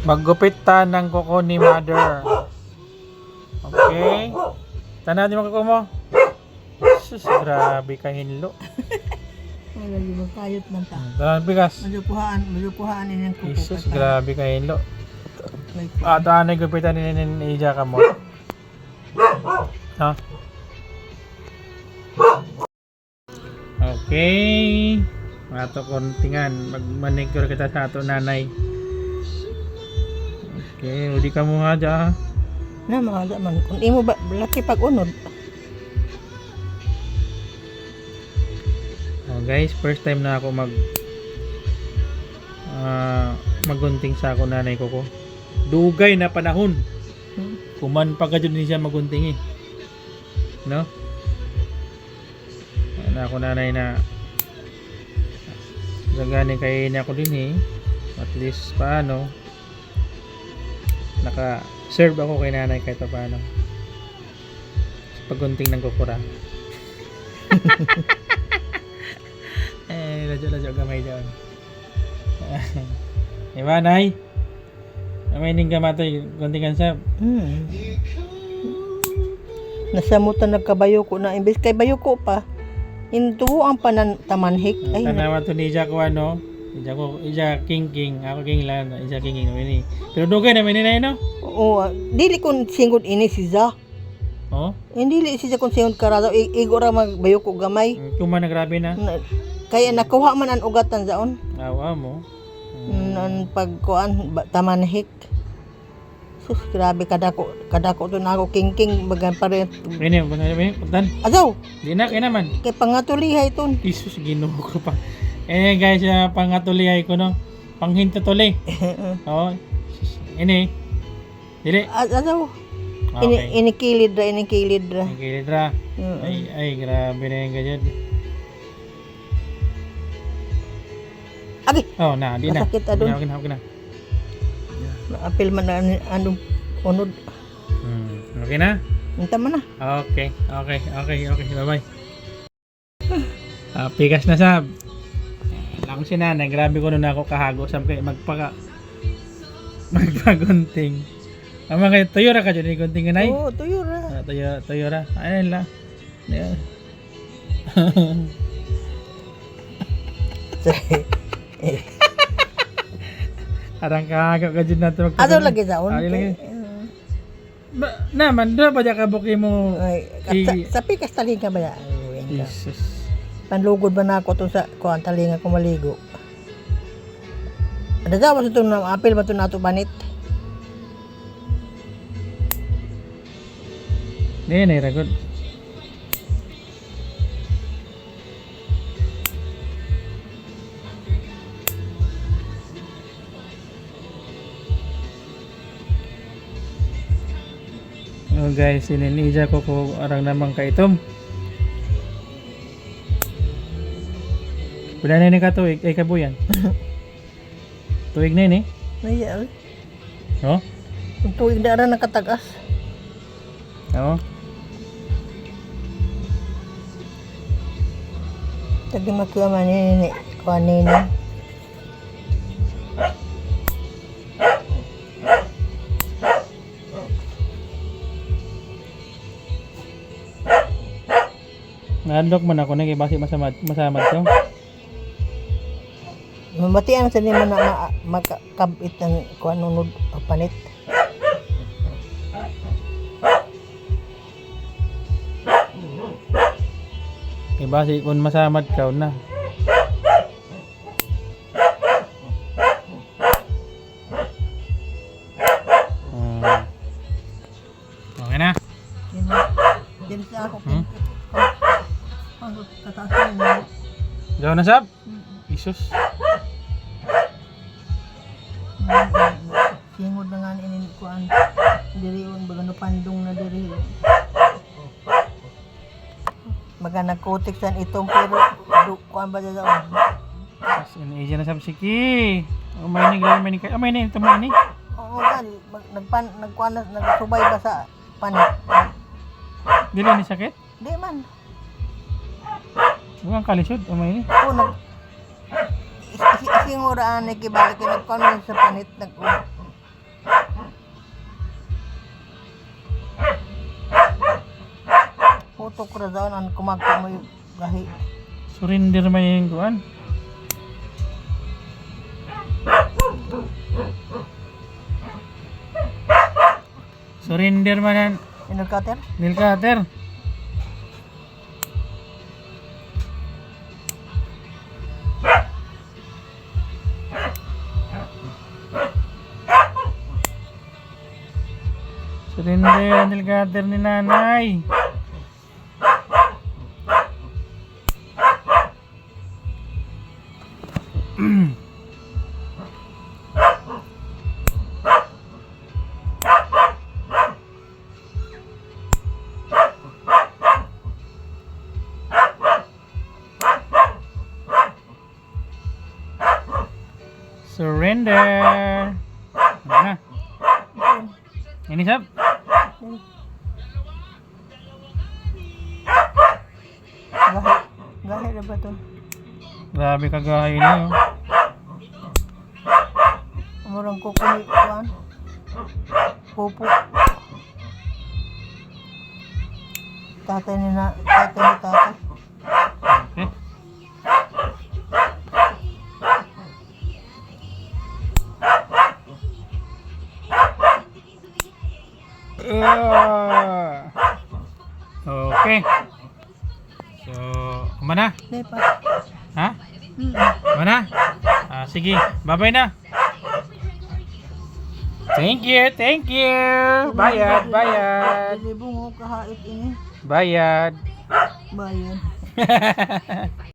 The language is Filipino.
Maggupit ta ng kuko ni mother. Okay? Tanan natin mga kuko mo. Sus, grabe ka hinlo. Wala yung magkayot man ta. Tanan bigas. Malupuhaan ninyang kuko. Jesus, grabe ka hinlo. Tanan gupitan ni Ija ka mo. Ha? Okay. Ato kontingan, mag-manicure kita sa ato nanay. Okay, udi ka mo nga dyan. Na mga man kung imo ba laki pag unod. Oh guys, first time na ako magunting sa ako nanay ko ko. Dugay na panahon. Kuman pa ka dyan siya magunting eh. No? Ano ako nanay na gagani kay niya ako din eh. At least paano naka-serve ako kay nanay kahit paano. Sa pagunting ng kukura. Radyo gamay dyan. Diba, nay? Amay ning gamatoy, guntingan sa. Nasamutan nagkabayo ko na imbes kay bayo ko pa. Intuo ang panantamanhik. Ay, tanawa to ni Ija ko ano. Ija king. Ako king lang. Ija king naman eh. Pero dugay naman ni nay no? oo, dili kon singod ini si Za. Oh? Hindi siya kung singod karado. Igo ra magbayo ko gamay. Kuman na grabe na. Kaya nakuha man ang ugatan zaon. Awa mo. Ang pagkuan tamanhik. Sus, grabe kadako to na ako king bagan pa rin. Ini, puntan. Azaw, Di na, kaya naman. kay pangatulihay ton. Jesus, ginoo ko pa. Guys, pangatulihay ko no. Panghintutuli. Oo. Ini. Dili. Azaw, Okay. inikilid ra. Kilidra. Ay, grabe na yung ganyan. Agi, Oh, na, di na. masakit adun. Okay na. Apil man na anong unod. Okay na? Unta man na. Okay. Bye-bye. Pikas na sab. Lang si nanay, grabe ko na ako kahago sab kay magpagunting. Ama kay tuyo ra ka dyan gunting kanay. Oo, tuyo ra. Tuyo ra. Ayun la. Arang kahago ka dyan natin Azaw lagi zaon. Lagi. Naman, doon pa dyan kabuki mo. Ay, sa pikas talinga ba ya? Jesus. Panlugod ba na ako to sa kuan talinga ko maligo. Ada daw sa itong apil ba ito na ito banit? Hindi, ragod. Oh guys, sininija ko arang namang kaitom. Pwede na ka tuwig, ay kabuyan. Tuwig na yun eh. Naya, Oh? kung tuwing na rin nakatagas. Oo. Tagi makuha man nini, kuha nini. Nandok man ako na kay basi masamad ko. Mamatian sa nimo na makakabit ng kuha nunod o panit. Kay basi kung masamad ka na. Okay na. Yan sa ako. Kataas na yun. Diyaw na sab? Isus. Singod na nga ni kuan diri on baga pandong na diri. Baga nagkotik san itong pero kuan ba daw. As in, na sab siki. Umay ni grabe ni kay. Amay ni ito mo ni. Oo gan nagkuan nagsubay ba sa panit. Dili ni sakit? Di man. Bukan kalisod umay ni. Oo singuraan ni kibalik nagkuan sa panit tutok ra daw ang kumagka mo yung gahi. Surrender man yung kuan. Surrender man yan. Inukater? Nail cutter. Surrender ang nail cutter ni nanay. Surrender. Ano na? Ini sab. Gahi. Gahi na ba to? Grabe kagahay niyo. Murang kukulit kuan. Pupo. Tatay ni tatay. Okay. Okay. So, mana? Di pa. Ha? Mana? Sige, bye-bye na. Thank you, thank you. Bayad, bayad. Hindi bungo kahait ini. Bayad. Bayan.